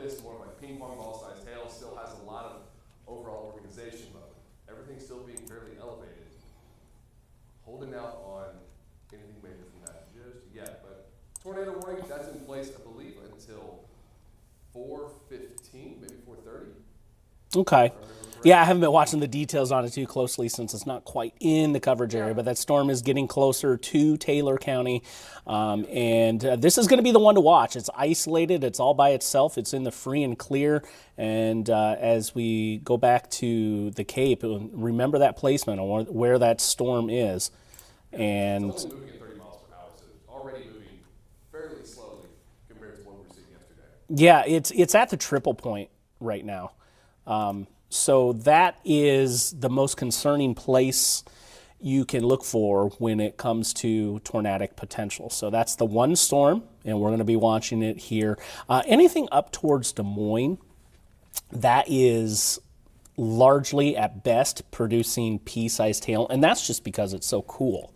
this more like ping pong ball sized hail, still has a lot of overall organization, but everything's still being fairly elevated. Holding out on anything major from that just yet, but tornado warning, that's in place, I believe, until 4:15, maybe 4:30. Okay. Yeah, I haven't been watching the details on it too closely since it's not quite in the coverage area, but that storm is getting closer to Taylor County. And this is going to be the one to watch. It's isolated. It's all by itself. It's in the free and clear. And as we go back to the Cape, remember that placement on where that storm is. And it's only moving at 30 miles per hour, so it's already moving fairly slowly compared to what we were seeing yesterday. yeah, it's at the triple point right now. So that is the most concerning place you can look for when it comes to tornadic potential. So that's the one storm, and we're going to be watching it here. Anything up towards Des Moines, that is largely at best producing pea-sized hail, and that's just because it's so cool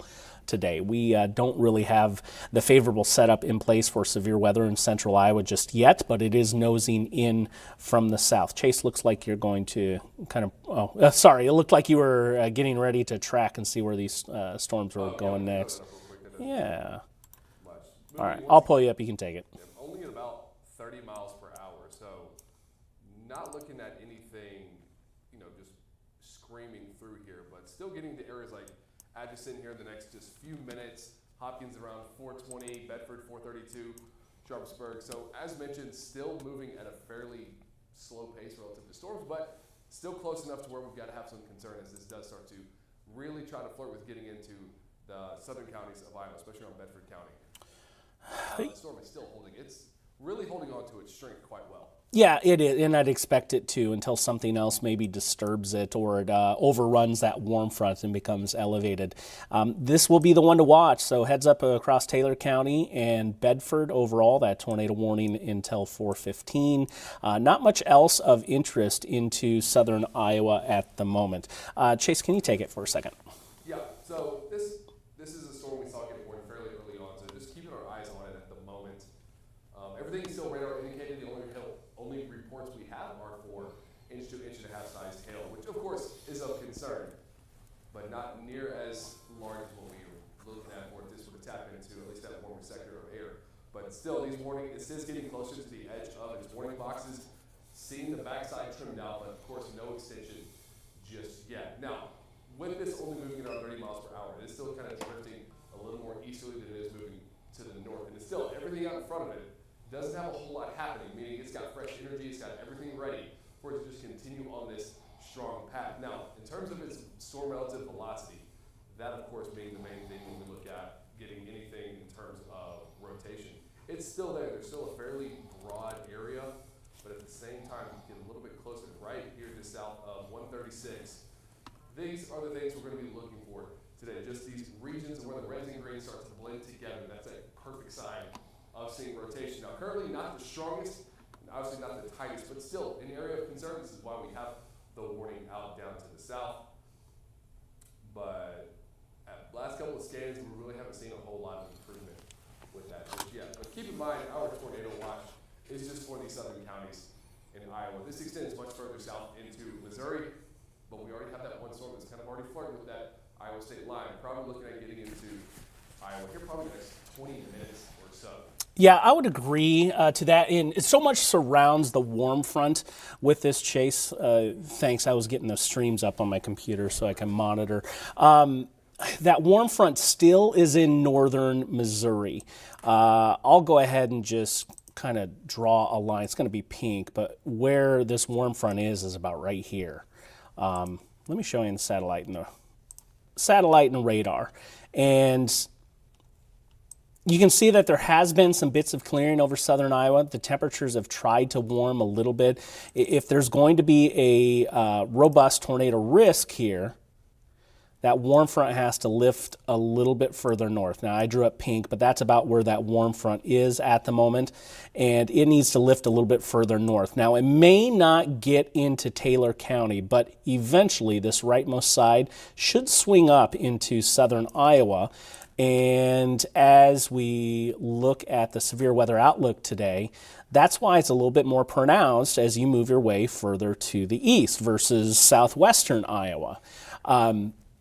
today. We don't really have the favorable setup in place for severe weather in central Iowa just yet, but it is nosing in from the south. Chase, looks like you're going to kind of, sorry, it looked like you were getting ready to track and see where these storms were going next. Yeah. All right, I'll pull you up. You can take it. Only at about 30 miles per hour, so not looking at anything, just screaming through here, but still getting to areas like Atchison here in the next just few minutes. Hopkins around 420, Bedford 432, Sharpsburg. So as mentioned, still moving at a fairly slow pace relative to storms, but still close enough to where we've got to have some concern as this does start to really try to flirt with getting into the southern counties of Iowa, especially around Bedford County. The storm is still holding. It's really holding on to its strength quite well. Yeah, it is, and I'd expect it to until something else maybe disturbs it or it overruns that warm front and becomes elevated. This will be the one to watch, so heads up across Taylor County and Bedford overall, that tornado warning until 4:15. Not much else of interest into southern Iowa at the moment. Chase, can you take it for a second? Yeah, so this is a storm we saw get warned fairly early on, so just keeping our eyes on it at the moment. Everything is still radar indicated. The only reports we have are for inch to inch and a half sized hail, which of course is of concern, but not near as large as what we were looking at for this would tap into at least that warmer sector of air. But still, these warning, it is getting closer to the edge of its warning boxes, seeing the backside trimmed out, but of course no extension just yet. Now, with this only moving around 30 miles per hour, it is still kind of drifting a little more easterly than it is moving to the north, and it's still everything out in front of it doesn't have a whole lot happening, meaning it's got fresh energy, it's got everything ready for it to just continue on this strong path. Now, in terms of its storm relative velocity, that of course being the main thing when we look at getting anything in terms of rotation. It's still there, there's still a fairly broad area, but at the same time, we get a little bit closer right here to south of 136. These are the things we're going to be looking for today, just these regions where the reds and greens start to blend together. That's a perfect sign of seeing rotation. Now, currently not the strongest, and obviously not the tightest, but still an area of concern. This is why we have the warning out down to the south. But at the last couple of scans, we really haven't seen a whole lot of improvement with that just yet. But keep in mind, our tornado watch is just for these southern counties in Iowa. This extends much further south into Missouri, but we already have that one storm that's kind of already flirting with that Iowa state line. Probably looking at getting into Iowa here probably the next 20 minutes or so. Yeah, I would agree to that. And so much surrounds the warm front with this, Chase. Thanks. I was getting the streams up on my computer so I can monitor. That warm front still is in northern Missouri. I'll go ahead and just kind of draw a line. It's going to be pink, but where this warm front is about right here. Let me show you in the satellite and radar. And you can see that there has been some bits of clearing over southern Iowa. The temperatures have tried to warm a little bit. If there's going to be a robust tornado risk here, that warm front has to lift a little bit further north. Now I drew up pink, but that's about where that warm front is at the moment, and it needs to lift a little bit further north. Now it may not get into Taylor County, but eventually this rightmost side should swing up into southern Iowa. And as we look at the severe weather outlook today, that's why it's a little bit more pronounced as you move your way further to the east versus southwestern Iowa.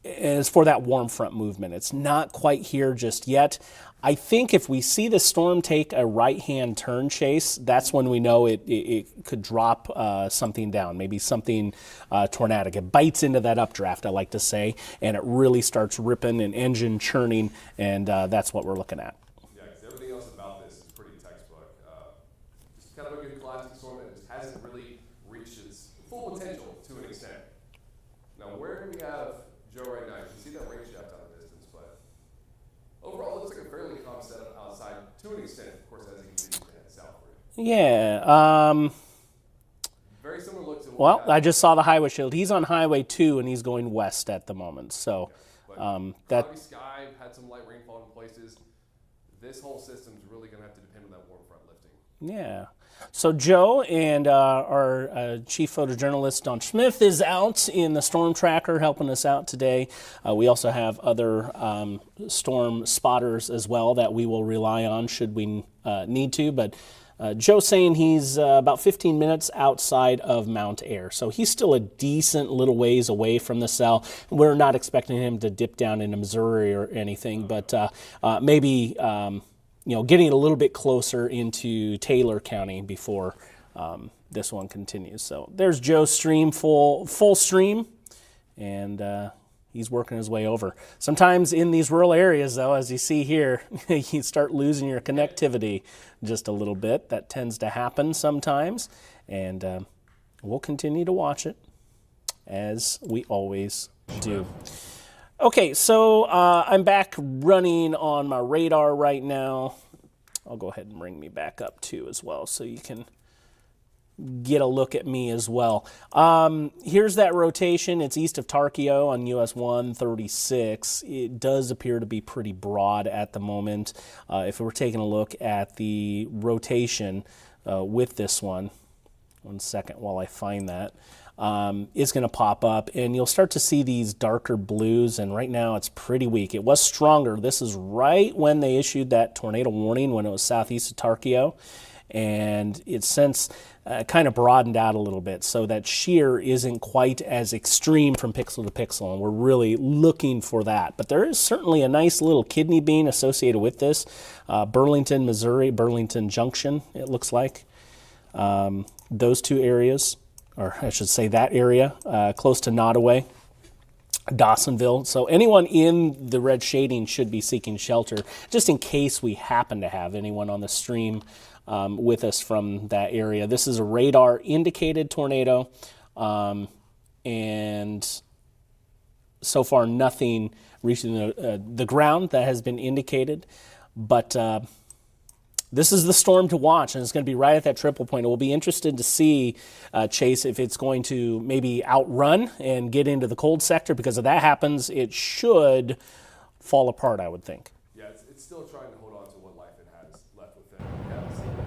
As for that warm front movement, it's not quite here just yet. I think if we see the storm take a right-hand turn, Chase, that's when we know it could drop something down, maybe something tornadic. It bites into that updraft, I like to say, and it really starts ripping and engine churning, and that's what we're looking at. Yeah, because everything else about this is pretty textbook. Just kind of a good classic storm that just hasn't really reached its full potential to an extent. Now, where do we have Joe right now? You can see that rain shaft out of distance, but overall, it looks like a fairly calm setup outside to an extent, of course, as it continues to head southward. Yeah. Very similar look to what Well, we I had. just saw the highway shield. He's on Highway 2, and he's going west at the moment. So But that cloudy sky, had some light rainfall in places. This whole system's really going to have to depend on that warm front lifting. Yeah. So Joe and our chief photojournalist Don Smith is out in the storm tracker helping us out today. We also have other storm spotters as well that we will rely on should we need to. But Joe's saying he's about 15 minutes outside of Mount Ayr. So he's still a decent little ways away from the cell. We're not expecting him to dip down into Missouri or anything, but maybe getting a little bit closer into Taylor County before this one continues. So there's Joe's stream, full stream, and he's working his way over. Sometimes in these rural areas, though, as you see here, you start losing your connectivity just a little bit. That tends to happen sometimes, and we'll continue to watch it as we always do. Okay, so I'm back running on my radar right now. I'll go ahead and bring me back up too as well so you can get a look at me as well. Here's that rotation. It's east of Tarkio on US 136. It does appear to be pretty broad at the moment. If we're taking a look at the rotation with this one second while I find that. It's going to pop up, and you'll start to see these darker blues, and right now it's pretty weak. It was stronger. This is right when they issued that tornado warning when it was southeast of Tarkio, and it's since kind of broadened out a little bit, so that shear isn't quite as extreme from pixel to pixel, and we're really looking for that. But there is certainly a nice little kidney bean associated with this. Burlington, Missouri, Burlington Junction, it looks like. Those two areas, or I should say that area, close to Nottoway, Dawsonville. So anyone in the red shading should be seeking shelter, just in case we happen to have anyone on the stream with us from that area. This is a radar indicated tornado, and so far nothing reaching the ground that has been indicated, but this is the storm to watch, and it's going to be right at that triple point. We'll be interested to see, Chase, if it's going to maybe outrun and get into the cold sector, because if that happens, it should fall apart, I would think. Yeah, it's still trying to hold on to what life it has left within. We haven't seen it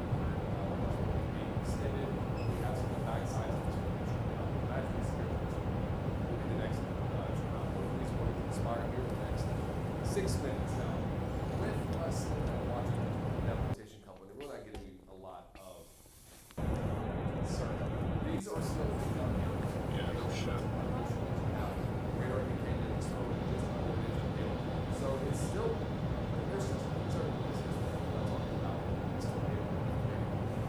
being extended. We have some of the backside of this one. Back to this here. Will be the next turnout. Hopefully, it's going to inspire here in the next 6 minutes now. With us watching that rotation couple, we're not getting a lot of concern. These are still pretty young. Yeah, no shit. Radar indicated it's from just a little bit of deal. So it's still, there's such a concern with this is what I'm talking about. This tornado.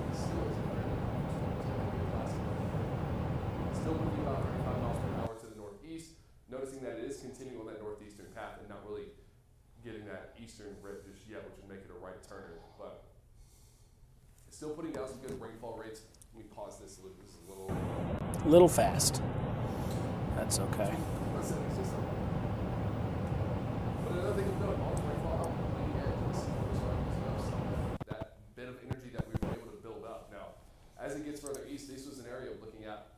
It still is a very classic. Still moving about 35 miles per hour to the northeast. Noticing that it is continuing on that northeastern path and not really getting that eastern rip just yet, which would make it a right turn. But it's still putting down some good rainfall rates. Let me pause this. This is a Little fast. That's okay. Listen, it's just but another thing to note, all the rainfall out on the edges, that bit of energy that we were able to build up. Now, as it gets further east, this was an area looking at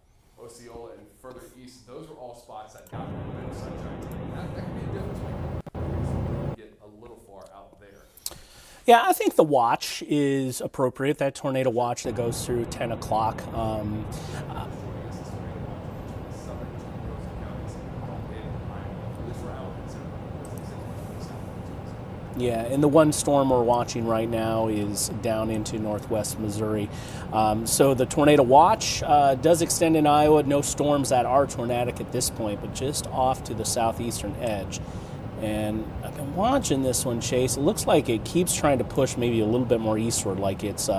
Osceola and further east. Those were all spots that got a little bit of sunshine. That Yeah, I think the watch is appropriate. That tornado watch that goes through 10 o'clock. Yeah, and the one storm we're watching right now is down into northwest Missouri. So the tornado watch does extend in Iowa. No storms that are tornadic at this point, but just off to the southeastern edge. And I've been watching this one, Chase. It looks like it keeps trying to push maybe a little bit more eastward, like it's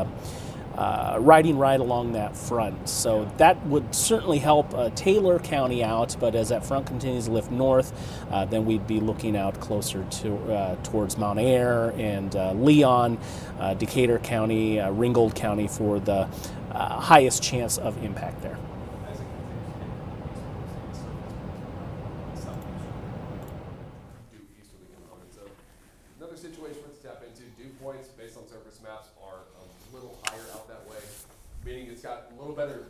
riding right along that front. So that would certainly help Taylor County out, but as that front continues to lift north, then we'd be looking out closer to towards Mount Ayr and Leon, Decatur County, Ringgold County for the highest chance of impact there. Another situation for us to tap into, dew points based on surface maps are a little higher out that way, meaning it's got a little better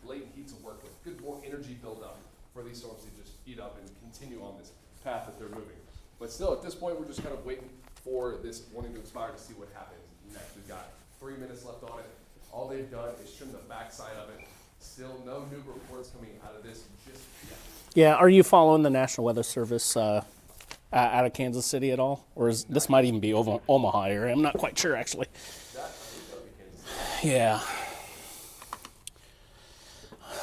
latent heat to work with, good more energy buildup for these storms to just heat up and continue on this path that they're moving. But still, at this point, we're just kind of waiting for this warning to expire to see what happens next. We've got 3 minutes left on it. All they've done is trim the backside of it. Still no new reports coming out of this just yet. Yeah, are you following the National Weather Service out of Kansas City at all? Or is this might even be over Omaha area? I'm not quite sure, actually. Yeah.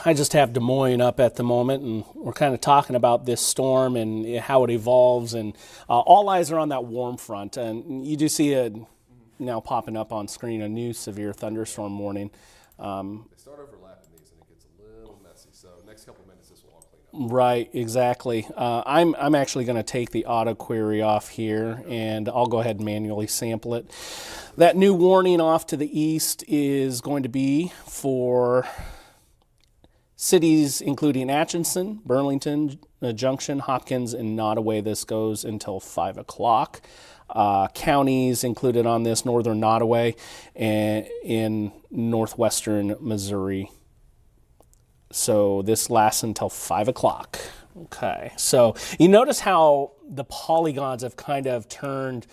I just have Des Moines up at the moment, and we're kind of talking about this storm and how it evolves, and all eyes are on that warm front. And you do see it now popping up on screen, a new severe thunderstorm warning. They start overlapping these, and it gets a little messy. So next couple minutes, this will all clean up. Right, exactly. I'm actually going to take the auto query off here, and I'll go ahead and manually sample it. That new warning off to the east is going to be for cities including Atchison, Burlington, Junction, Hopkins, and Nottoway. This goes until 5 o'clock. Counties included on this, northern Nottoway and in northwestern Missouri. So this lasts until 5 o'clock. Okay, so you notice how the polygons have kind of turned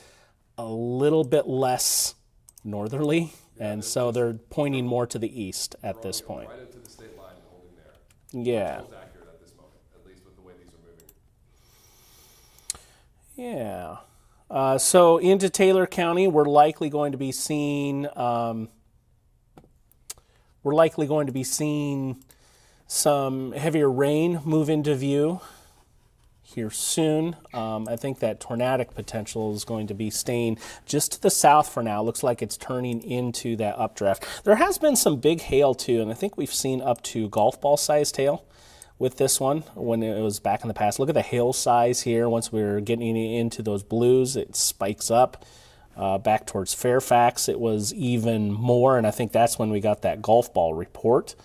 a little bit less northerly, and so they're pointing more to the east at this point. Right into the state line and holding there. Yeah. Feels accurate at this moment, at least with the way these are moving. Yeah. So into Taylor County, we're likely going to be seeing some heavier rain move into view here soon. I think that tornadic potential is going to be staying just to the south for now. Looks like it's turning into that updraft. There has been some big hail too, and I think we've seen up to golf ball sized hail with this one when it was back in the past. Look at the hail size here. Once we're getting into those blues, it spikes up. Back towards Fairfax, it was even more, and I think that's when we got that golf ball report.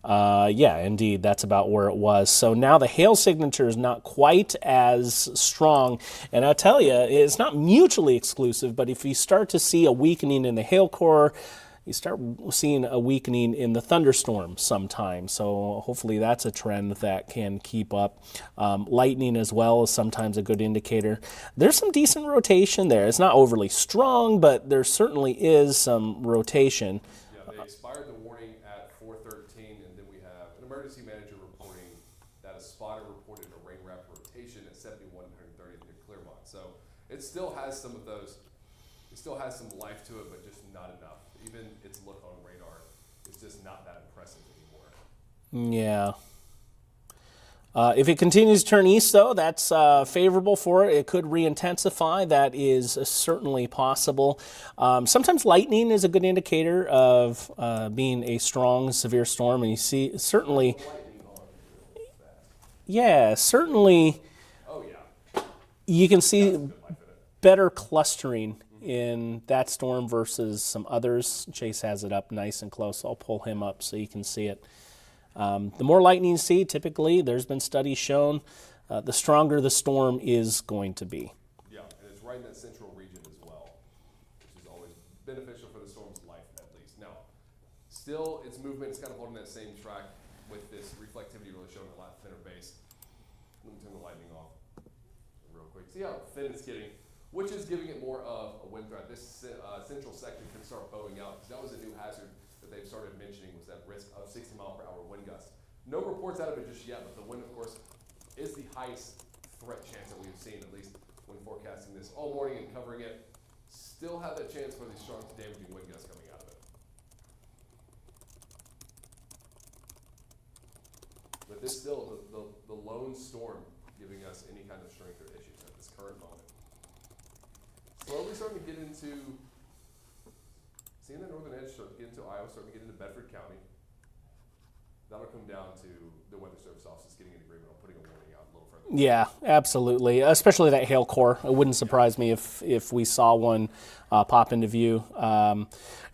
Yeah, indeed, that's about where it was. So now the hail signature is not quite as strong, and I tell you, it's not mutually exclusive, but if you start to see a weakening in the hail core, you start seeing a weakening in the thunderstorm sometimes. So hopefully that's a trend that can keep up. Lightning as well is sometimes a good indicator. There's some decent rotation there. It's not overly strong, but there certainly is some rotation. Yeah, they expired the warning at 4:13, and then we have an emergency manager reporting that a spotter reported a rain wrap rotation at 7130 near Clermont. So it still has some of those, it still has some life to it, but just not enough. Even its look on radar is just not that impressive anymore. Yeah. If it continues to turn east, though, that's favorable for it. It could re-intensify. That is certainly possible. Sometimes lightning is a good indicator of being a strong, severe storm, and you see certainly. Yeah, certainly. Oh yeah. You can see better clustering in that storm versus some others. Chase has it up nice and close. I'll pull him up so you can see it. The more lightning you see, typically, there's been studies shown, the stronger the storm is going to be. Yeah, and it's right in that central region as well, which is always beneficial for the storm's life, at least. Now, still, its movement is kind of holding that same track with this reflectivity really showing a lot thinner base. Let me turn the lightning off real quick. See how thin it's getting? which is giving it more of a wind threat. This central section can start bowing out, because that was a new hazard that they've started mentioning, was that risk of 60-mile-per-hour wind gusts. No reports out of it just yet, but the wind, of course, is the highest threat chance that we've seen, at least when forecasting this all morning and covering it. Still have that chance for these strong to damaging wind gusts coming out of it. But this still, the lone storm giving us any kind of strength or issues at this current moment. Slowly starting to get into, seeing the northern edge start to get into Iowa, starting to get into Bedford County. That'll come down to the Weather Service office getting an agreement on putting a warning out a little further. Yeah, absolutely. Especially that hail core. It wouldn't surprise me if we saw one pop into view.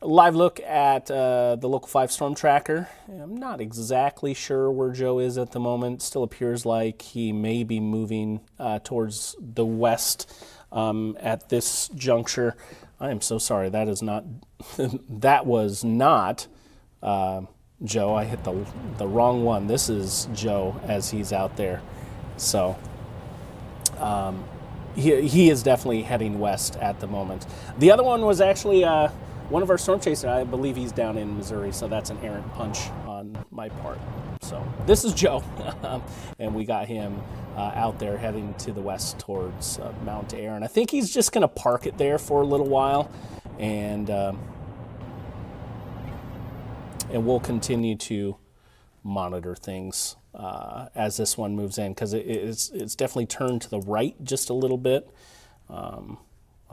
Live look at the Local 5 storm tracker. I'm not exactly sure where Joe is at the moment. Still appears like he may be moving towards the west at this juncture. I am so sorry. That is not. That was not. Joe, I hit the wrong one. This is Joe as he's out there. So he is definitely heading west at the moment. The other one was actually one of our storm chasers. I believe he's down in Missouri, so that's an errant punch on my part. So this is Joe, and we got him out there heading to the west towards Mount Ayr. And I think he's just going to park it there for a little while, and we'll continue to monitor things as this one moves in, because it's definitely turned to the right just a little bit. I'll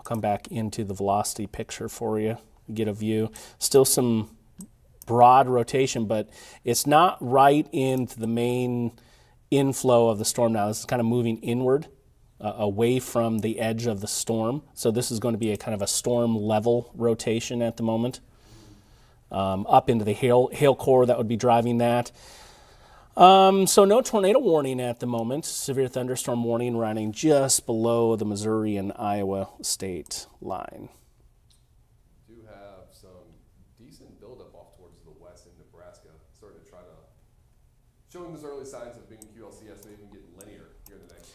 come back into the velocity picture for you, get a view. Still some broad rotation, but it's not right into the main inflow of the storm now. This is kind of moving inward, away from the edge of the storm. So this is going to be a kind of a storm level rotation at the moment. Up into the hail core that would be driving that. So no tornado warning at the moment. Severe thunderstorm warning running just below the Missouri and Iowa state line. Do have some decent buildup off towards the west in Nebraska. Starting to try to, showing those early signs of being QLCS, maybe even getting linear here in the next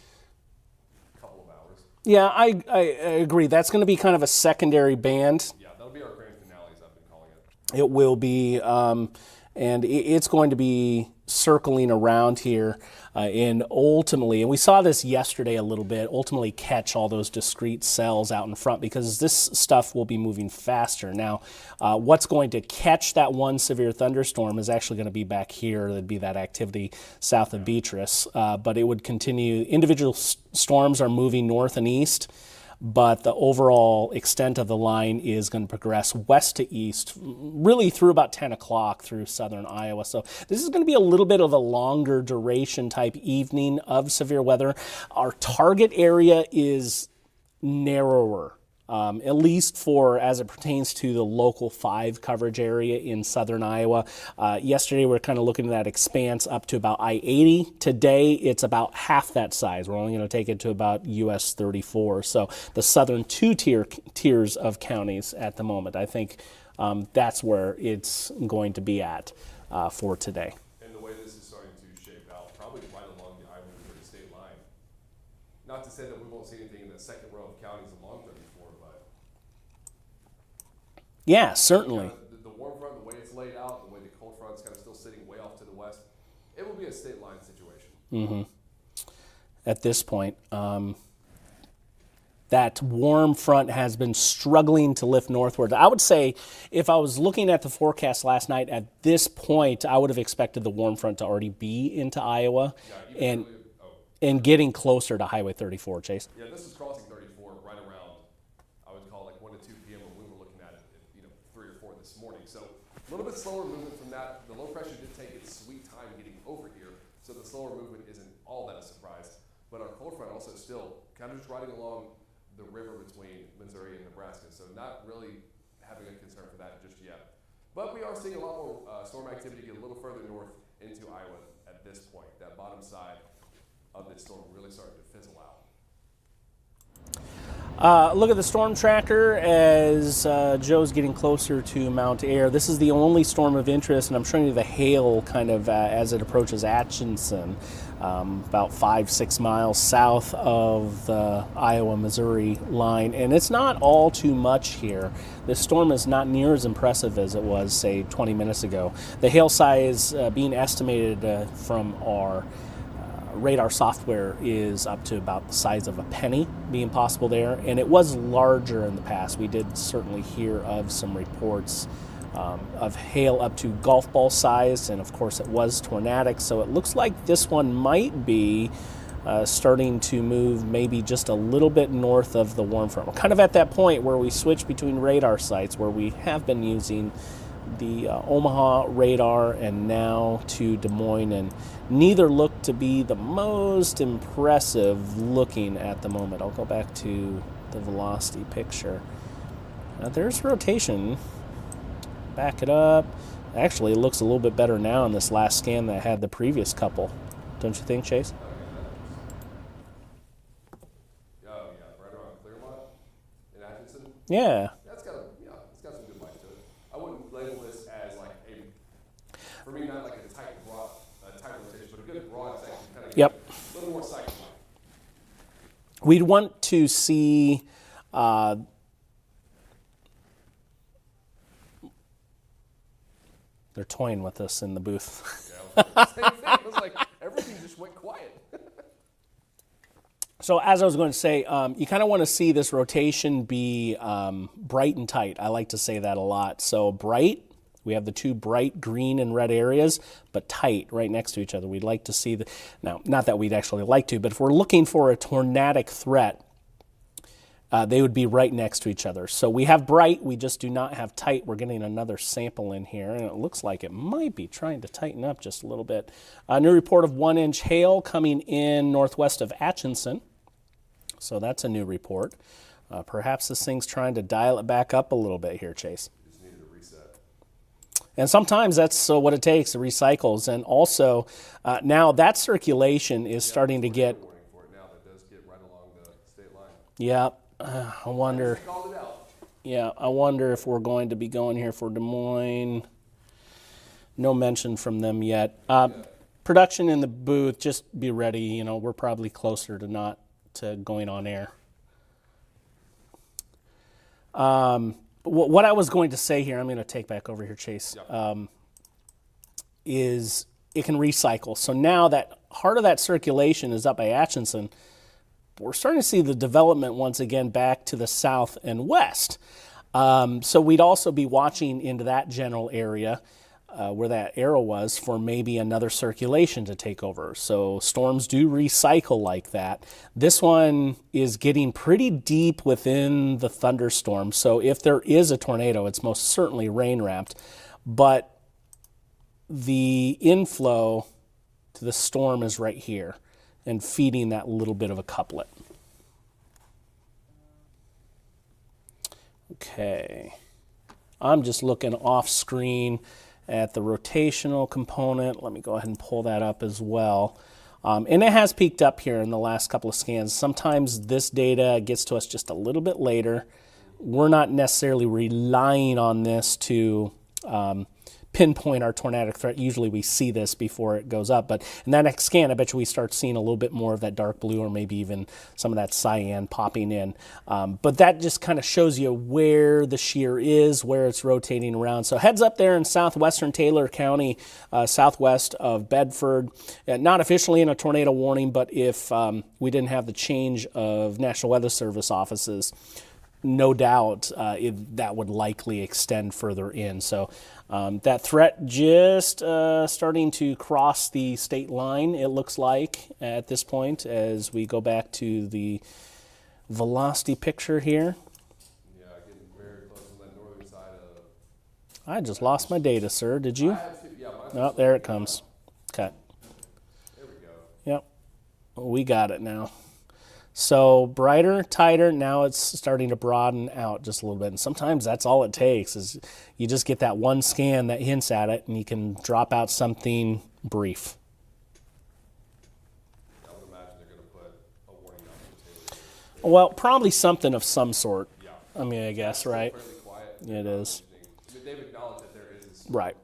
couple of hours. Yeah, I agree. That's going to be kind of a secondary band. Yeah, that'll be our grand finale, as I've been calling it. It will be, and it's going to be circling around here and ultimately, and we saw this yesterday a little bit, ultimately catch all those discrete cells out in front, because this stuff will be moving faster. Now, what's going to catch that one severe thunderstorm is actually going to be back here. There'd be that activity south of Beatrice, but it would continue. Individual storms are moving north and east, but the overall extent of the line is going to progress west to east, really through about 10 o'clock through southern Iowa. So this is going to be a little bit of a longer duration type evening of severe weather. Our target area is narrower, at least for as it pertains to the local 5 coverage area in southern Iowa. Yesterday we were kind of looking at that expanse up to about I-80. Today it's about half that size. We're only going to take it to about US 34. So the southern tiers of counties at the moment. I think that's where it's going to be at for today. And the way this is starting to shape out, probably right along the Iowa-Missouri state line. Not to say that we won't see anything in the second row of counties along 34, but yeah, certainly. The warm front, the way it's laid out, the way the cold front's kind of still sitting way off to the west, it will be a state line situation. Mm-hmm. At this point, that warm front has been struggling to lift northward. I would say if I was looking at the forecast last night at this point, I would have expected the warm front to already be into Iowa and getting closer to Highway 34, Chase. Yeah, this is crossing 34 right around, I would call like 1 to 2 p.m. when we were looking at it at 3 or 4 this morning. So a little bit slower movement from that. The low pressure did take its sweet time getting over here, so the slower movement isn't all that a surprise. But our cold front also still kind of just riding along the river between Missouri and Nebraska, so not really having a concern for that just yet. But we are seeing a lot more storm activity get a little further north into Iowa at this point. That bottom side of this storm really starting to fizzle out. Look at the storm tracker as Joe's getting closer to Mount Ayr. This is the only storm of interest, and I'm showing you the hail kind of as it approaches Atchison. about 5-6 miles south of the Iowa-Missouri line, and it's not all too much here. This storm is not near as impressive as it was, say, 20 minutes ago. The hail size being estimated from our radar software is up to about the size of a penny being possible there, and it was larger in the past. We did certainly hear of some reports of hail up to golf ball size, and of course it was tornadic, so it looks like this one might be starting to move maybe just a little bit north of the warm front. We're kind of at that point where we switch between radar sites, where we have been using the Omaha radar and now to Des Moines, and neither look to be the most impressive looking at the moment. I'll go back to the velocity picture. There's rotation. Back it up. Actually, it looks a little bit better now in this last scan that I had the previous couple. Don't you think, Chase? Oh, yeah, right around Clearmont in Atkinson. Yeah. It's got some good life to it. I wouldn't label this as like for me, not like a tight rotation, but a good broad section, kind of Yep. a little more cycle. We'd want to see they're toying with us in the booth. Yeah, same thing. It was like everything just went quiet. So as I was going to say, you kind of want to see this rotation be bright and tight. I like to say that a lot. So bright, we have the two bright green and red areas, but tight right next to each other. We'd like to see now, not that we'd actually like to, but if we're looking for a tornadic threat, they would be right next to each other. So we have bright, we just do not have tight. We're getting another sample in here, and it looks like it might be trying to tighten up just a little bit. A new report of 1-inch hail coming in northwest of Atchison. So that's a new report. Perhaps this thing's trying to dial it back up a little bit here, Chase. Just needed a reset. And sometimes that's what it takes, it recycles. And also, now that circulation is starting to get... Warning for it now that does get right along the state line. Yeah, I wonder... Called it out. Yeah, I wonder if we're going to be going here for Des Moines. No mention from them yet. Production in the booth, just be ready. You know, we're probably closer to going on air. What I was going to say here, I'm going to take back over here, Chase, is it can recycle. So now that heart of that circulation is up by Atchison, we're starting to see the development once again back to the south and west. So we'd also be watching into that general area where that arrow was for maybe another circulation to take over. So storms do recycle like that. This one is getting pretty deep within the thunderstorm. So if there is a tornado, it's most certainly rain wrapped. But the inflow to the storm is right here and feeding that little bit of a couplet. Okay. I'm just looking off screen at the rotational component. Let me go ahead and pull that up as well. And it has peaked up here in the last couple of scans. Sometimes this data gets to us just a little bit later. We're not necessarily relying on this to pinpoint our tornadic threat. Usually we see this before it goes up, but in that next scan, I bet you we start seeing a little bit more of that dark blue or maybe even some of that cyan popping in. But that just kind of shows you where the shear is, where it's rotating around. So heads up there in southwestern Taylor County, southwest of Bedford. Not officially in a tornado warning, but if we didn't have the change of National Weather Service offices, no doubt that would likely extend further in. So that threat just starting to cross the state line, it looks like, at this point, as we go back to the velocity picture here. Yeah, getting very close on that northern side of... I just lost my data, sir. Did you? I have to, yeah, mine's Oh, there it comes. Okay. There we go. Yep. We got it now. So brighter, tighter, now it's starting to broaden out just a little bit. And sometimes that's all it takes is you just get that one scan that hints at it and you can drop out something brief. I would imagine they're going to put a warning out for Taylor. Well, probably something of some sort. Yeah. I mean, I guess, right? Fairly quiet. It is. They've acknowledged that there is Right.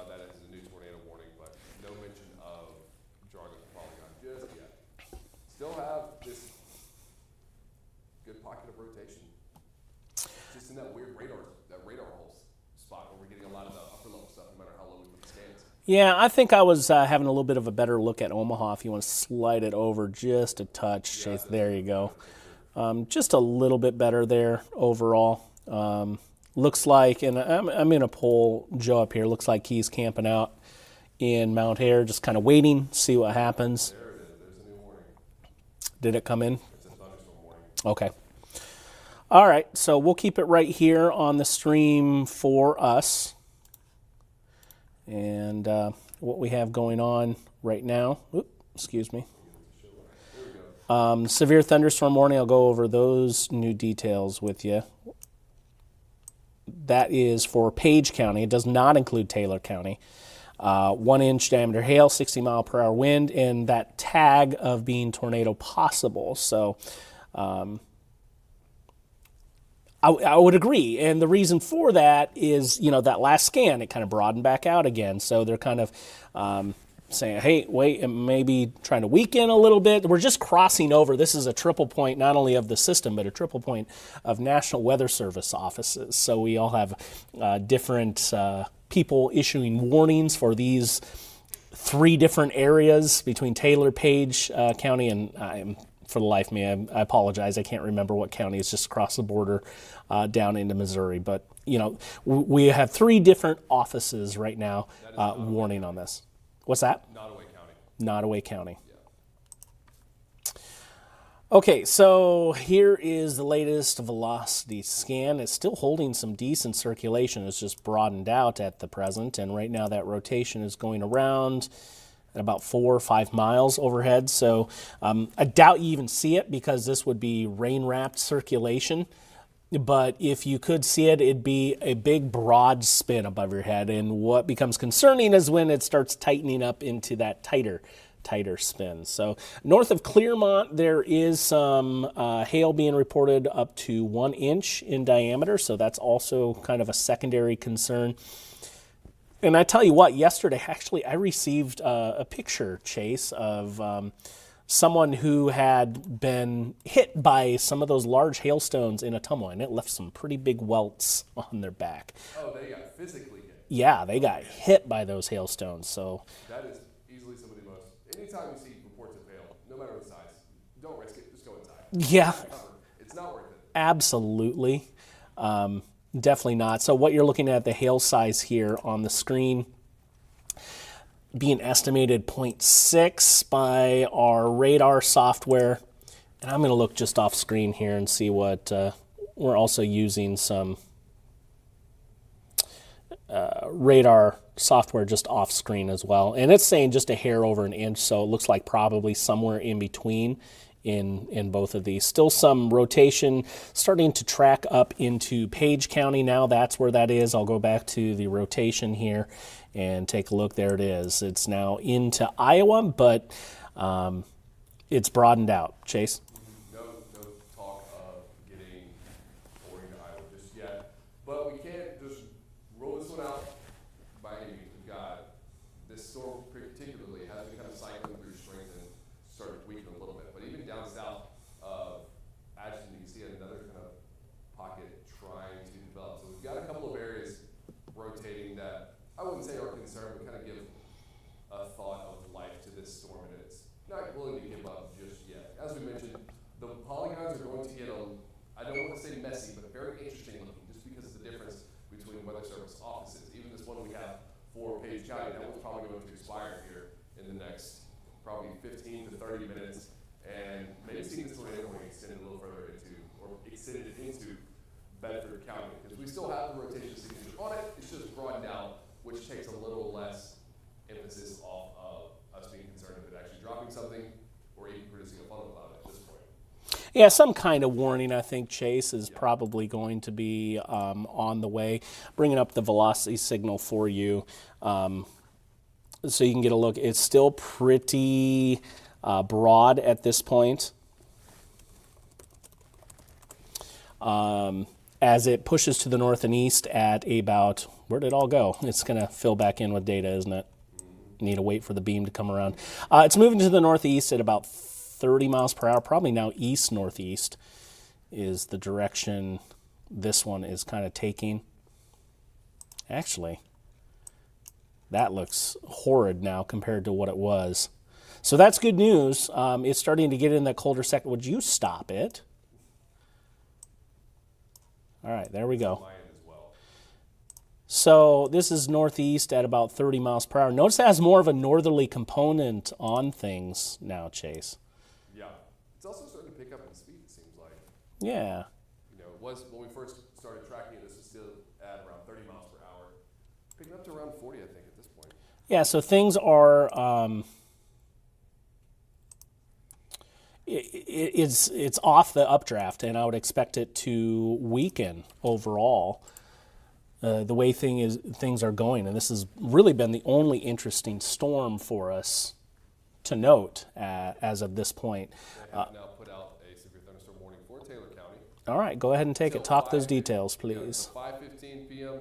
that is a new tornado warning, but no mention of drawing a falling pocket of rotation. Just in that weird radar hole spot where we're getting a lot of the upper level stuff, no matter how low we put the scans. Yeah, I think I was having a little bit of a better look at Omaha. If you want to slide it over just a touch, Chase, there you go. Just a little bit better there overall. Looks like, and I'm going to pull Joe up here. Looks like he's camping out in Mount Air, just kind of waiting, see what happens. There it is. There's a new warning. Did it come in? It's a thunderstorm warning. Okay. All right, so we'll keep it right here on the stream for us. And what we have going on right now, excuse me. Severe thunderstorm warning, I'll go over those new details with you. That is for Page County. It does not include Taylor County. 1 inch diameter hail, 60 mile per hour wind, and that tag of being tornado possible. So I would agree. And the reason for that is, that last scan, it kind of broadened back out again. So they're kind of saying, hey, wait, it may be trying to weaken a little bit. We're just crossing over. This is a triple point, not only of the system, but a triple point of National Weather Service offices. So we all have different people issuing warnings for these 3 different areas between Taylor, Page County, and for the life of me, I apologize. I can't remember what county is just across the border down into Missouri. But, we have 3 different offices right now warning on this. What's that? Nottoway County. Nottoway County. Yeah. Okay, so here is the latest velocity scan. It's still holding some decent circulation. It's just broadened out at the present. And right now that rotation is going around at about 4 or 5 miles overhead. So I doubt you even see it because this would be rain-wrapped circulation. But if you could see it, it'd be a big broad spin above your head. And what becomes concerning is when it starts tightening up into that tighter spin. So north of Clearmont, there is some hail being reported up to 1 inch in diameter. So that's also kind of a secondary concern. And I tell you what, yesterday, actually, I received a picture, Chase, of someone who had been hit by some of those large hailstones in Ottumwa, and it left some pretty big welts on their back. Oh, they got physically hit. Yeah, they got hit by those hailstones. So That is easily some of the most. Anytime you see reports of hail, no matter the size, don't risk it. Just go inside. yeah, It's not worth it. absolutely. Definitely not. So what you're looking at, the hail size here on the screen, being estimated 0.6 by our radar software. And I'm going to look just off screen here and see what we're also using some radar software just off screen as well. And it's saying just a hair over 1 inch, so it looks like probably somewhere in between in both of these. Still some rotation starting to track up into Page County now. That's where that is. I'll go back to the rotation here and take a look. There it is. It's now into Iowa, but it's broadened out. Chase? No talk of getting or into Iowa just yet. But we can't just roll this one out by any means. We've got this storm particularly has been kind of cycling through strength and started weakening a little bit. But even down south of Ashton, you can see another kind of pocket trying to develop. So we've got a couple of areas rotating that I wouldn't say are concerned, but kind of give a thought of life to this storm, and it's not willing to give up just yet. As we mentioned, the polygons are going to get I don't want to say messy, but very interesting looking, just because of the difference between Weather Service offices. Even this one we have for Page County, that one's probably going to expire here in the next probably 15 to 30 minutes, and maybe see this tornado warning extended a little further into, or extended into Bedford County, because we still have the rotation signature on it. It's just broadened out, which takes a little less emphasis off of us being concerned with it actually dropping something or even producing a funnel cloud at this point. Yeah, some kind of warning, I think, Chase, is probably going to be on the way. Bringing up the velocity signal for you so you can get a look. It's still pretty broad at this point. As it pushes to the north and east at about, where did it all go? It's going to fill back in with data, isn't it? Need to wait for the beam to come around. It's moving to the northeast at about 30 miles per hour, probably now east-northeast. is the direction this one is kind of taking. Actually, that looks horrid now compared to what it was. So that's good news. It's starting to get in that colder sector. Would you stop it? All right, there we go. So this is northeast at about 30 miles per hour. Notice it has more of a northerly component on things now, Chase. Yeah. It's also starting to pick up in speed, it seems like. Yeah. You know, it was when we first started tracking it, this was still at around 30 miles per hour. Picking up to around 40, I think, at this point. Yeah, so things are it's off the updraft, and I would expect it to weaken overall. The way things are going, and this has really been the only interesting storm for us to note as of this point. They have now put out a severe thunderstorm warning for Taylor County. All right, go ahead and take it. Talk those details, please. Yeah, 5:15 p.m.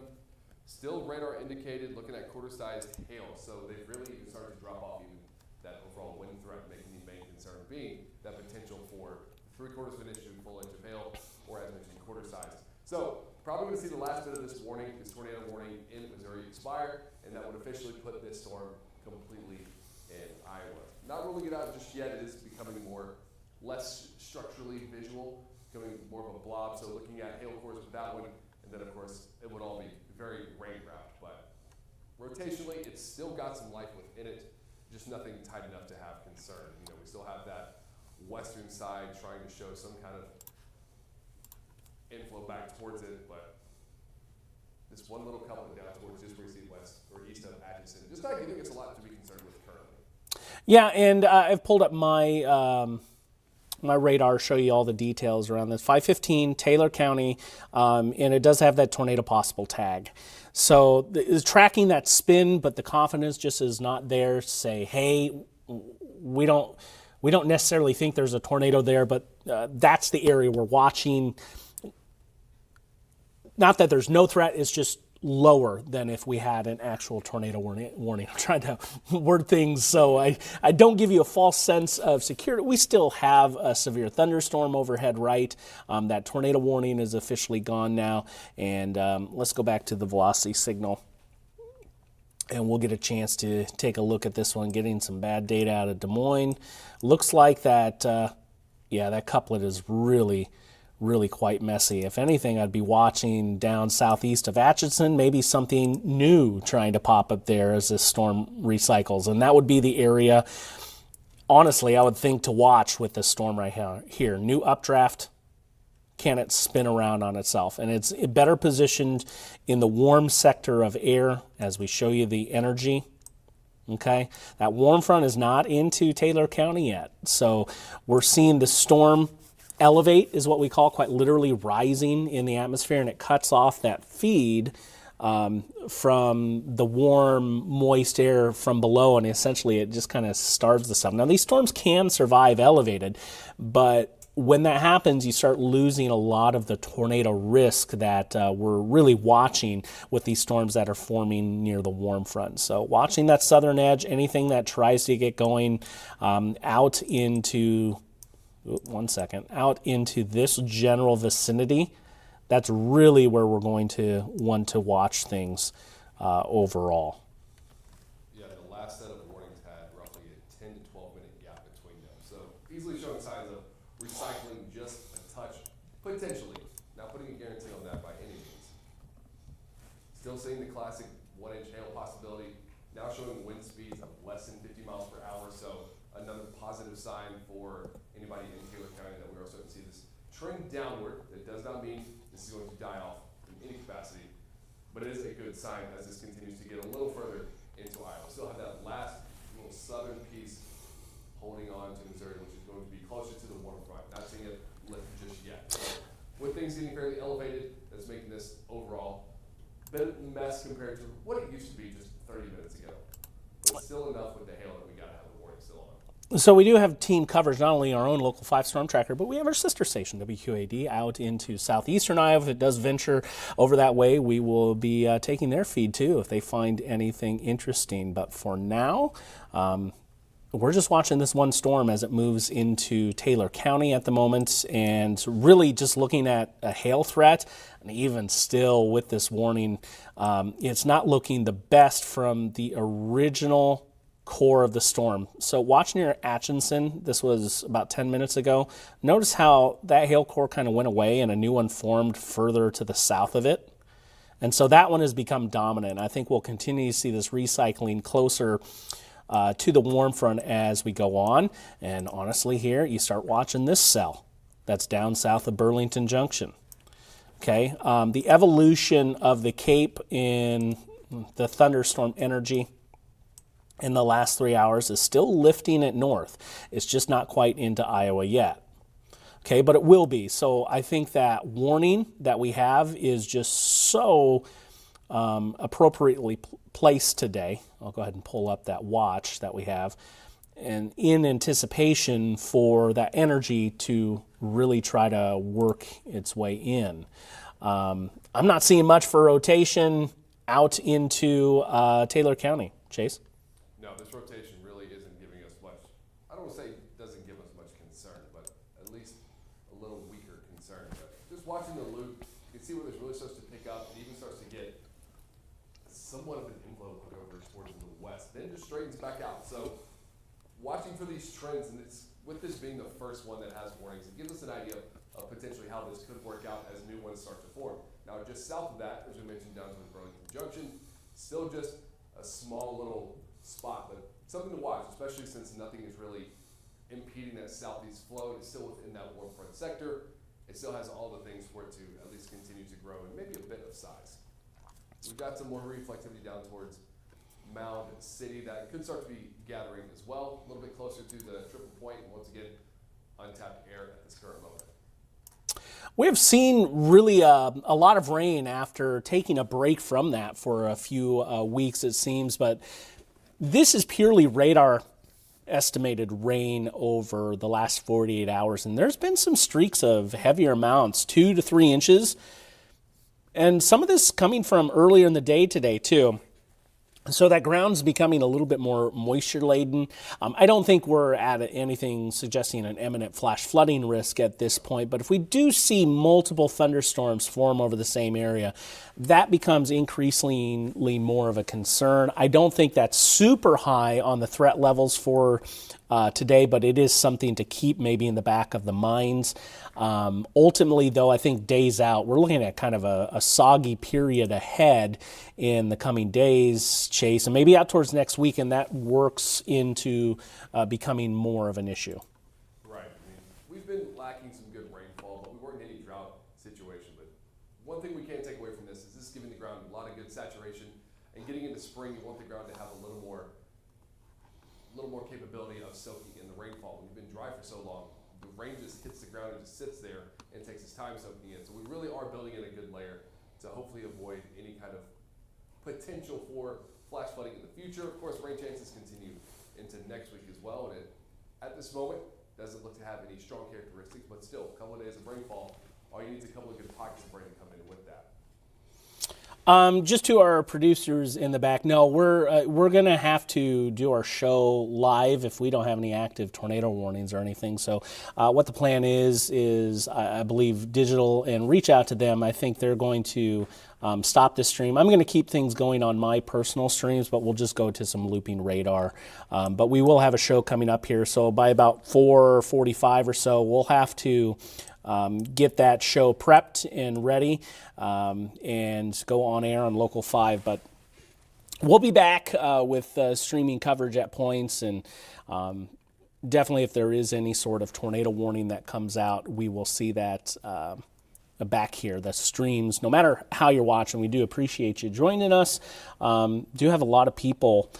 Still radar indicated, looking at quarter-sized hail. So they've really even started to drop off even that overall wind threat, making the main concern being that potential for 3/4 of an inch to full inch of hail, or as mentioned, quarter-sized. So probably going to see the last bit of this warning, this tornado warning in Missouri expire, and that would officially put this storm completely in Iowa. Not ruling it out just yet. It is becoming less structurally visual, becoming more of a blob. So looking at hail cores with that one, and then of course it would all be very rain wrapped. But rotationally, it's still got some life within it, just nothing tight enough to have concern. You know, we still have that western side trying to show some kind of inflow back towards it, but this one little couplet down towards just where you see west or east of Atchison, just not giving us a lot to be concerned with currently. Yeah, and I've pulled up my my radar, show you all the details around this. 515 Taylor County, and it does have that tornado possible tag. So it's tracking that spin, but the confidence just is not there to say, hey, we don't necessarily think there's a tornado there, but that's the area we're watching. Not that there's no threat, it's just lower than if we had an actual tornado warning. I'm trying to word things so I don't give you a false sense of security. We still have a severe thunderstorm overhead, right? That tornado warning is officially gone now. And let's go back to the velocity signal. And we'll get a chance to take a look at this one, getting some bad data out of Des Moines. Looks like that, yeah, that couplet is really quite messy. If anything, I'd be watching down southeast of Atchison, maybe something new trying to pop up there as this storm recycles. And that would be the area, honestly, I would think to watch with this storm right here. New updraft, can it spin around on itself? And it's better positioned in the warm sector of air as we show you the energy. Okay, that warm front is not into Taylor County yet. So we're seeing the storm elevate, is what we call, quite literally rising in the atmosphere, and it cuts off that feed from the warm, moist air from below, and essentially it just kind of starves the sun. Now, these storms can survive elevated, but when that happens, you start losing a lot of the tornado risk that we're really watching with these storms that are forming near the warm front. So watching that southern edge, anything that tries to get going out into this general vicinity, that's really where we're going to want to watch things overall. Yeah, the last set of warnings had roughly a 10 to 12 minute gap between them. So easily showing signs of recycling just a touch, potentially. Not putting a guarantee on that by any means. Still seeing the classic 1 inch hail possibility, now showing wind speeds of less than 50 miles per hour. So another positive sign for anybody in Taylor County that we are starting to see this trend downward. That does not mean this is going to die off in any capacity, but it is a good sign as this continues to get a little further into Iowa. Still have that last little southern piece holding on to Missouri, which is going to be closer to the warm front. Not seeing it lift just yet. So with things getting fairly elevated, that's making this overall a bit of a mess compared to what it used to be just 30 minutes ago. But still enough with the hail that we got to have the warning still on. So we do have team coverage, not only our own local 5 storm tracker, but we have our sister station, WQAD, out into southeastern Iowa. If it does venture over that way, we will be taking their feed too if they find anything interesting. But for now, we're just watching this one storm as it moves into Taylor County at the moment, and really just looking at a hail threat. And even still with this warning, it's not looking the best from the original core of the storm. So watch near Atchison, this was about 10 minutes ago. Notice how that hail core kind of went away and a new one formed further to the south of it. And so that one has become dominant. I think we'll continue to see this recycling closer to the warm front as we go on. And honestly here, you start watching this cell that's down south of Burlington Junction. Okay, the evolution of the Cape in the thunderstorm energy in the last 3 hours is still lifting it north. It's just not quite into Iowa yet. Okay, but it will be. So I think that warning that we have is just so appropriately placed today. I'll go ahead and pull up that watch that we have, and in anticipation for that energy to really try to work its way in. I'm not seeing much for rotation out into Taylor County. Chase? No, this rotation really isn't giving us much. I don't want to say it doesn't give us much concern, but at least a little weaker concern. But just watching the loop, you can see where this really starts to pick up. It even starts to get somewhat of an envelope put over towards the west. Then it just straightens back out. So watching for these trends, and it's with this being the first one that has warnings, it gives us an idea of potentially how this could work out as new ones start to form. Now, just south of that, as we mentioned, down to Burlington Junction, still just a small little spot, but something to watch, especially since nothing is really impeding that southeast flow. It's still within that warm front sector. It still has all the things for it to at least continue to grow and maybe a bit of size. We've got some more reflectivity down towards Mound City that could start to be gathering as well, a little bit closer to the triple point, and once again, untapped air at this current moment. We have seen really a lot of rain after taking a break from that for a few weeks, it seems, but this is purely radar estimated rain over the last 48 hours, and there's been some streaks of heavier amounts, 2 to 3 inches, and some of this coming from earlier in the day today too. So that ground's becoming a little bit more moisture laden. I don't think we're at anything suggesting an imminent flash flooding risk at this point, but if we do see multiple thunderstorms form over the same area, that becomes increasingly more of a concern. I don't think that's super high on the threat levels for today, but it is something to keep maybe in the back of the minds. Ultimately, though, I think days out, we're looking at kind of a soggy period ahead in the coming days, Chase, and maybe out towards next week, and that works into becoming more of an issue. Right. I mean, we've been lacking some good rainfall, but we weren't in any drought situation. But one thing we can't take away from this is giving the ground a lot of good saturation, and getting into spring, you want the ground to have a little more capability of soaking in the rainfall. We've been dry for so long, the rain just hits the ground and just sits there and takes its time soaking in. So we really are building in a good layer to hopefully avoid any kind of potential for flash flooding in the future. Of course, rain chances continue into next week as well, and it, at this moment, doesn't look to have any strong characteristics, but still, a couple of days of rainfall, all you need is a couple of good pockets of rain to come in with that. Just to our producers in the back, no, we're going to have to do our show live if we don't have any active tornado warnings or anything. So what the plan is I believe digital, and reach out to them. I think they're going to stop this stream. I'm going to keep things going on my personal streams, but we'll just go to some looping radar. But we will have a show coming up here. So by about 4:45 or so, we'll have to get that show prepped and ready and go on air on Local 5. But we'll be back with streaming coverage at points, and definitely if there is any sort of tornado warning that comes out, we will see that back here, the streams, no matter how you're watching. We do appreciate you joining us. Do have a lot of people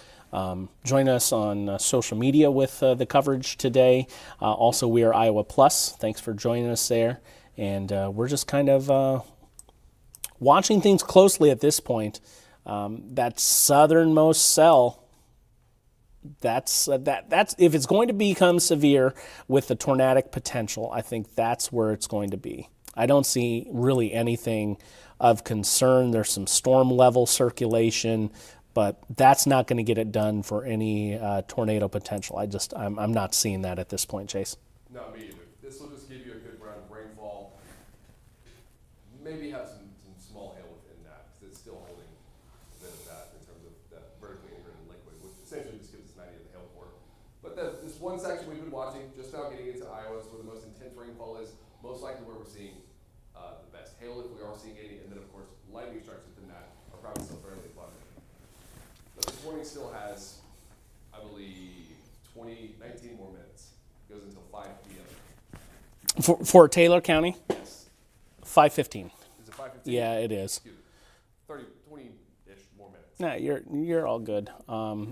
join us on social media with the coverage today. Also, we are Iowa Plus. Thanks for joining us there. And we're just kind of watching things closely at this point. That southernmost cell, that's if it's going to become severe with the tornadic potential, I think that's where it's going to be. I don't see really anything of concern. There's some storm level circulation, but that's not going to get it done for any tornado potential. I'm not seeing that at this point, Chase. No, me either. This will just give you a good round of rainfall. Maybe have some small hail within that, because it's still holding a bit of that in terms of that vertically integrated liquid, which essentially just gives us an idea of the hail core. But this one section we've been watching, just now getting into Iowa, is where the most intense rainfall is, most likely where we're seeing the best hail, if we are seeing any, and then of course lightning strikes within that are probably still fairly abundant. But this warning still has, I believe, 19 more minutes. It goes until 5 p.m. For Taylor County, Yes. 5:15. Is it 5:15? Yeah, it is. Excuse me. 20-ish more minutes. No, you're all good.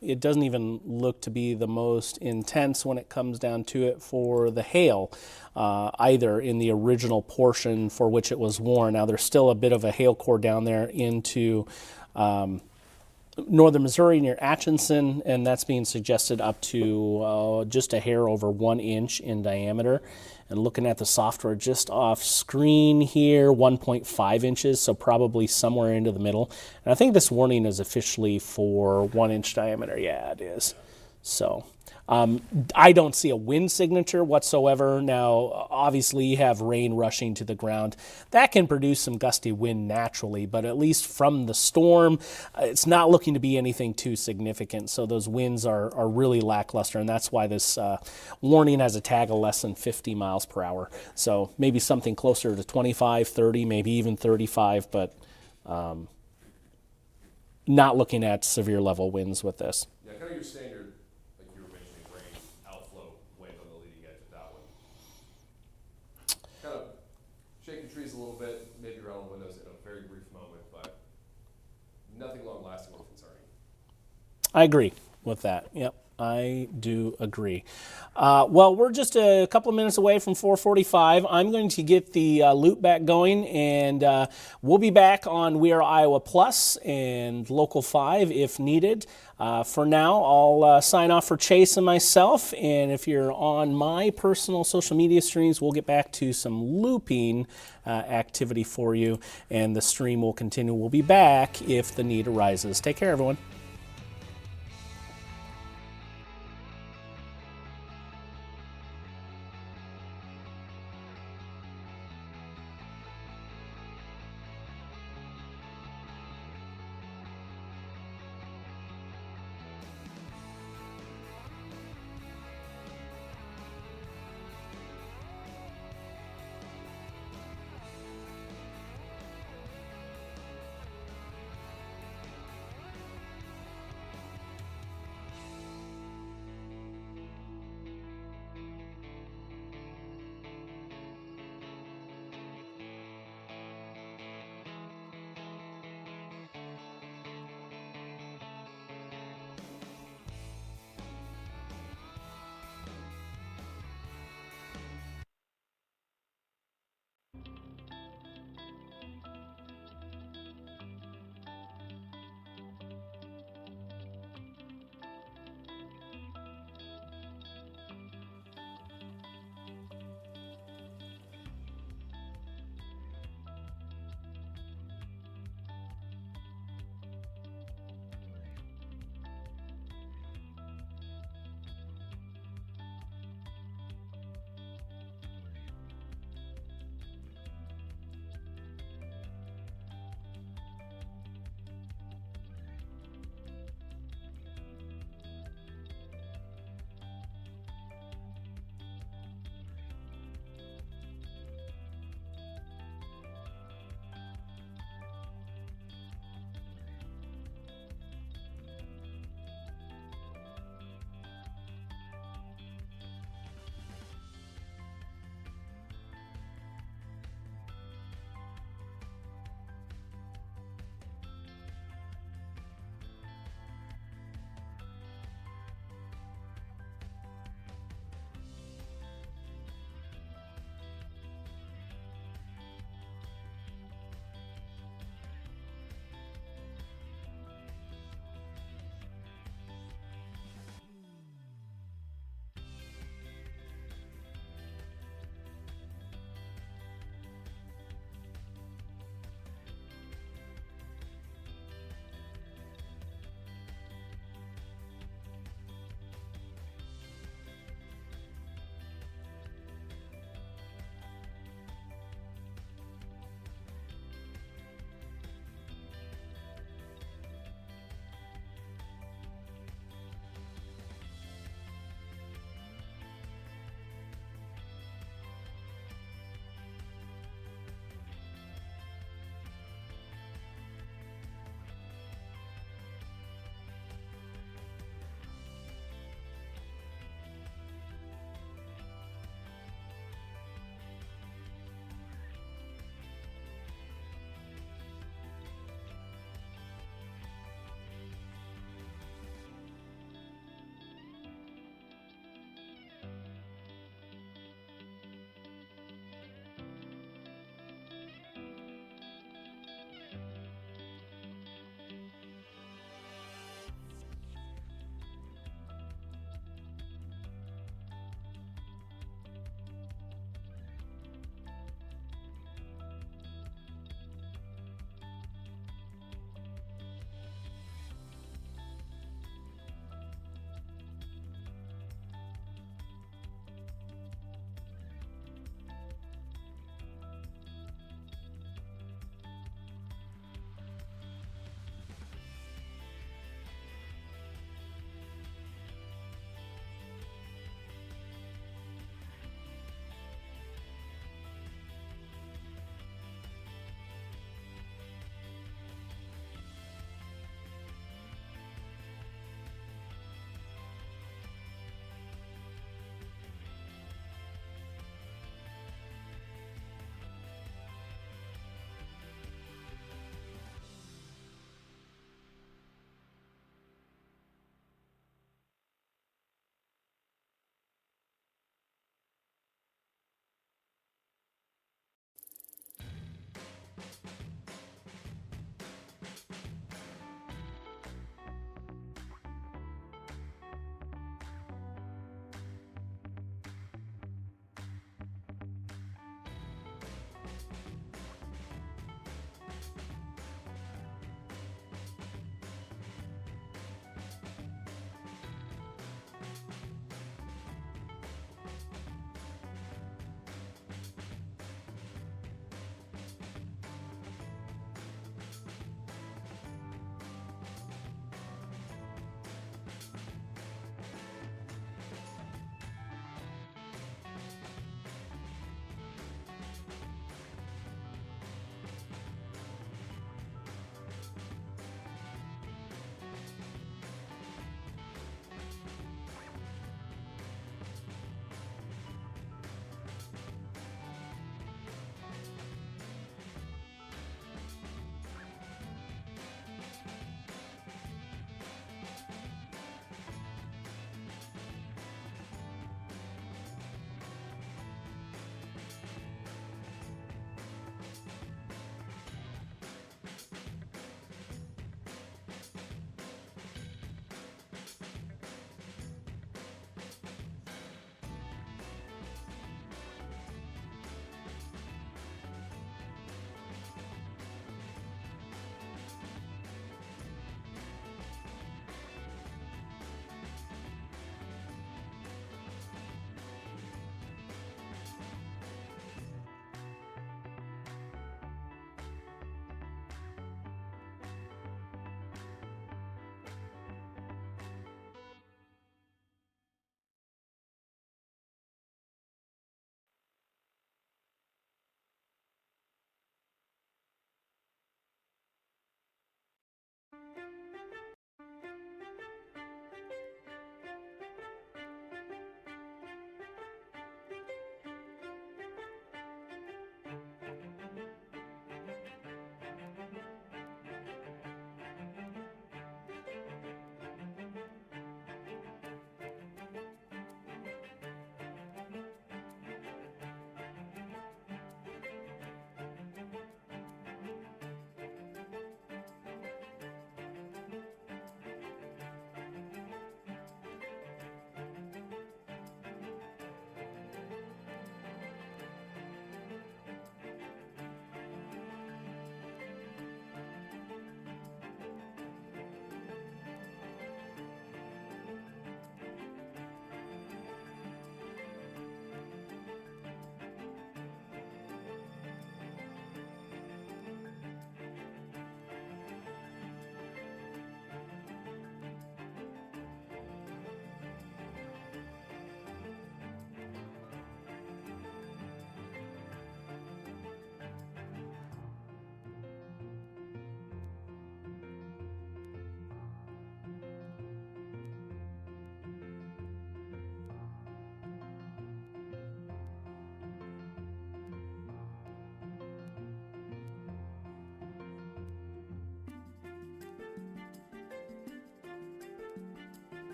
It doesn't even look to be the most intense when it comes down to it for the hail, either in the original portion for which it was warned. Now there's still a bit of a hail core down there into northern Missouri near Atchison, and that's being suggested up to just a hair over 1 inch in diameter. And looking at the software just off screen here, 1.5 inches, so probably somewhere into the middle. And I think this warning is officially for 1 inch diameter. Yeah, it is. So I don't see a wind signature whatsoever. Now, obviously, you have rain rushing to the ground. That can produce some gusty wind naturally, but at least from the storm, it's not looking to be anything too significant. So those winds are really lackluster, and that's why this warning has a tag of less than 50 miles per hour. So maybe something closer to 25, 30, maybe even 35, but not looking at severe level winds with this. Yeah, kind of your standard, like you were mentioning, rain outflow wave on the leading edge of that one. Kind of shaking trees a little bit, maybe around the windows in a very brief moment, but nothing long lasting or concerning. I agree with that. Yep, I do agree. Well, we're just a couple of minutes away from 4:45. I'm going to get the loop back going, and we'll be back on We Are Iowa Plus and Local 5 if needed. For now, I'll sign off for Chase and myself, and if you're on my personal social media streams, we'll get back to some looping activity for you, and the stream will continue. We'll be back if the need arises. Take care, everyone.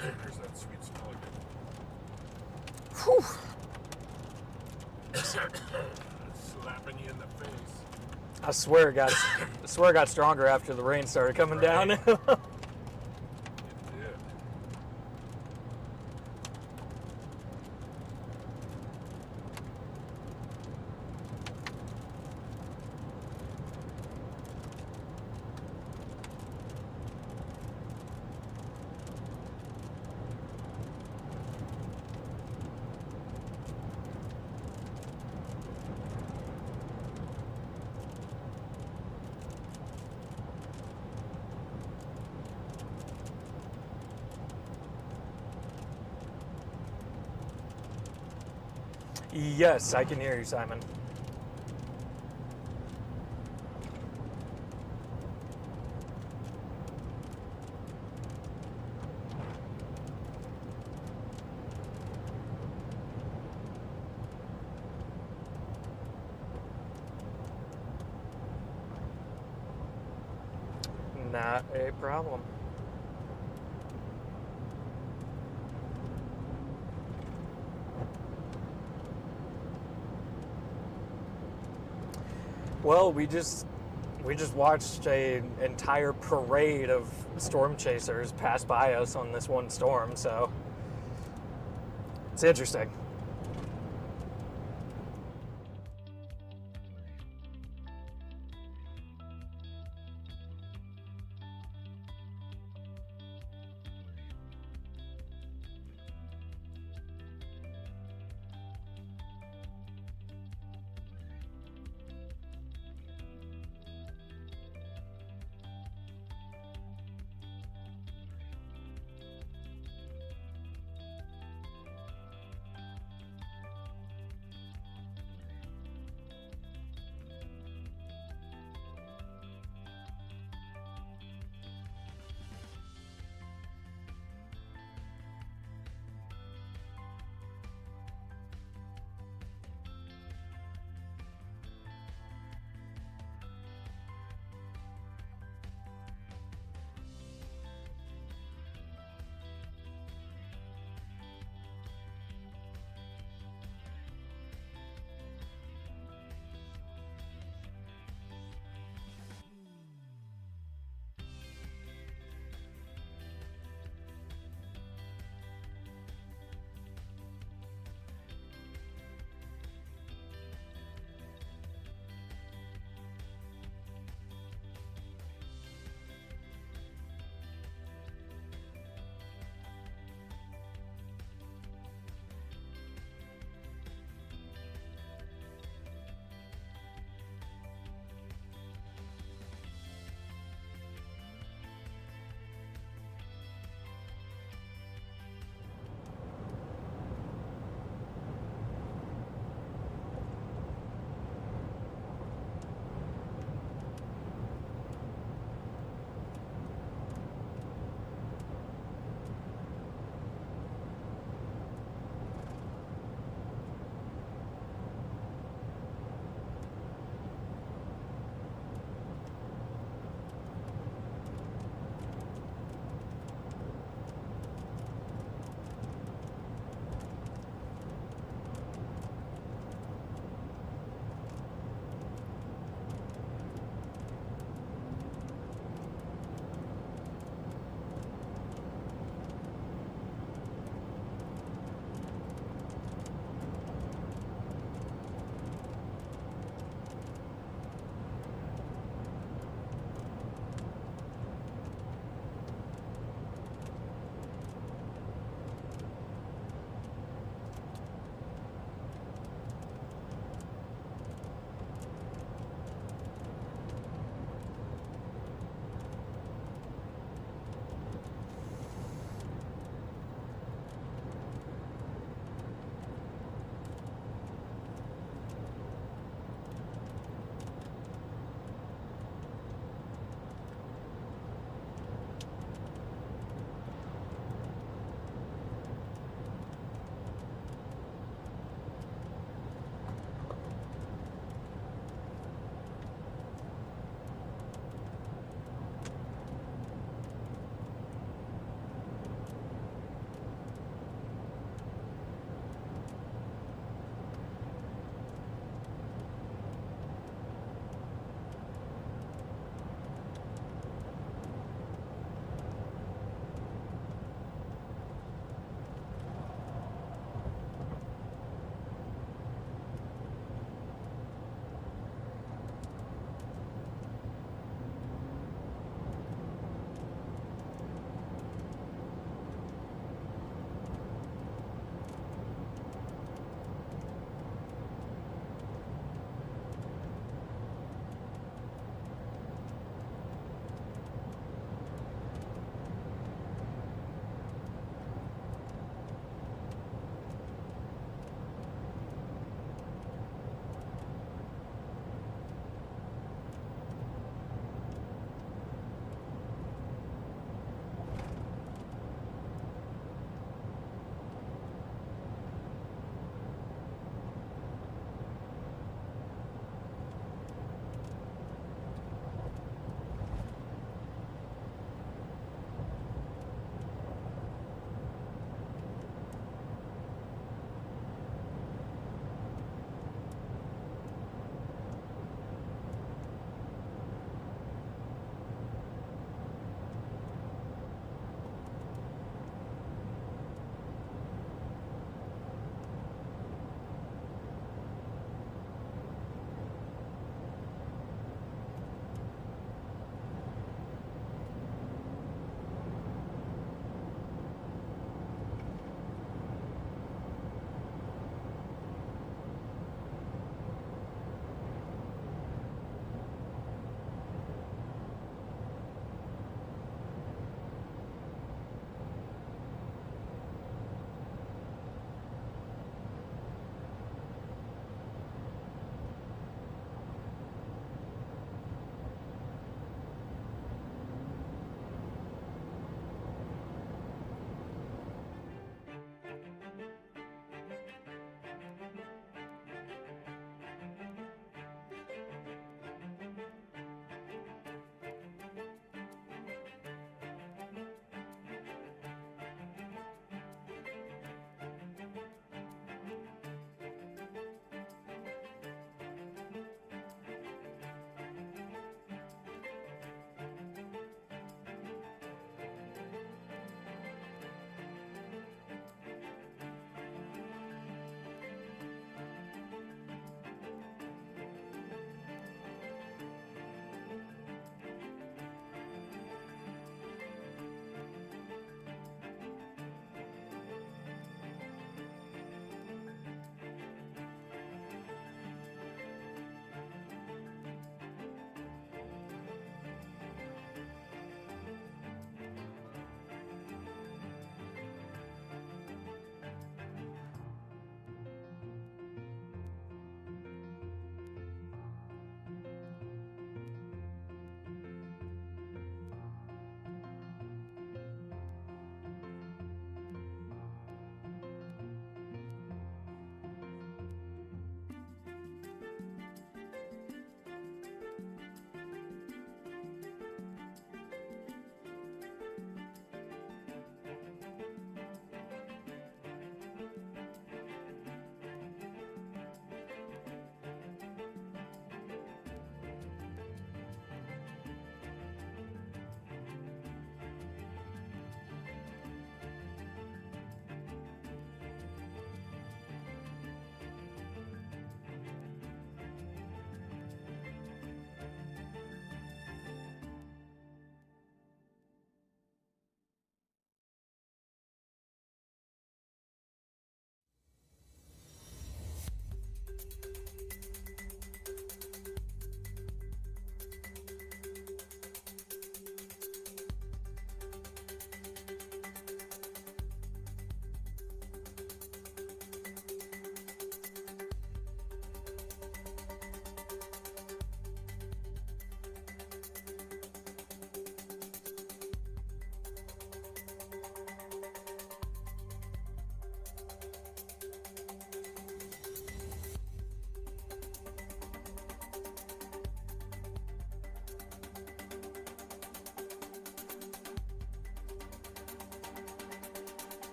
There's that sweet smell again. Whew. Slapping you in the face. I swear it got stronger after the rain started coming down. It did. Yes, I can hear you, Simon. Not a problem. Well, we just watched an entire parade of storm chasers pass by us on this one storm, so it's interesting.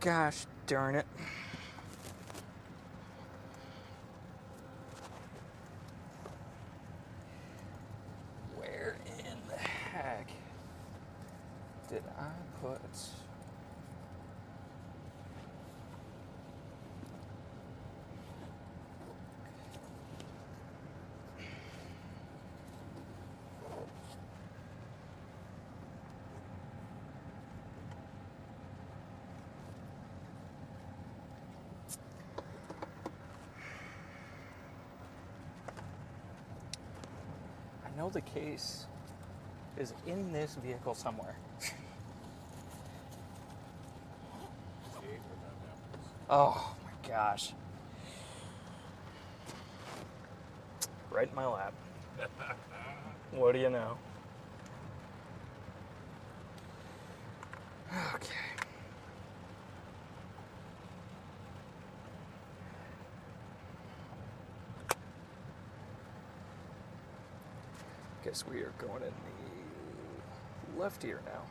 Gosh darn it. Where in the heck did I put... I know the case is in this vehicle somewhere. Oh my gosh. Right in my lap. What do you know? Okay. Guess we are going in the left ear now.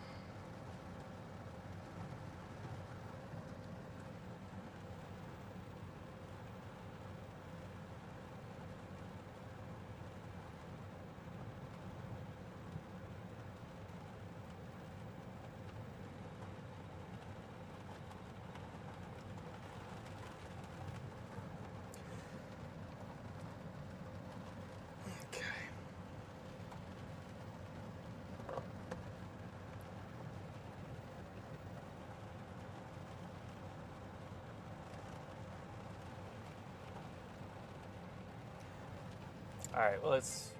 Okay. All right, well, let's.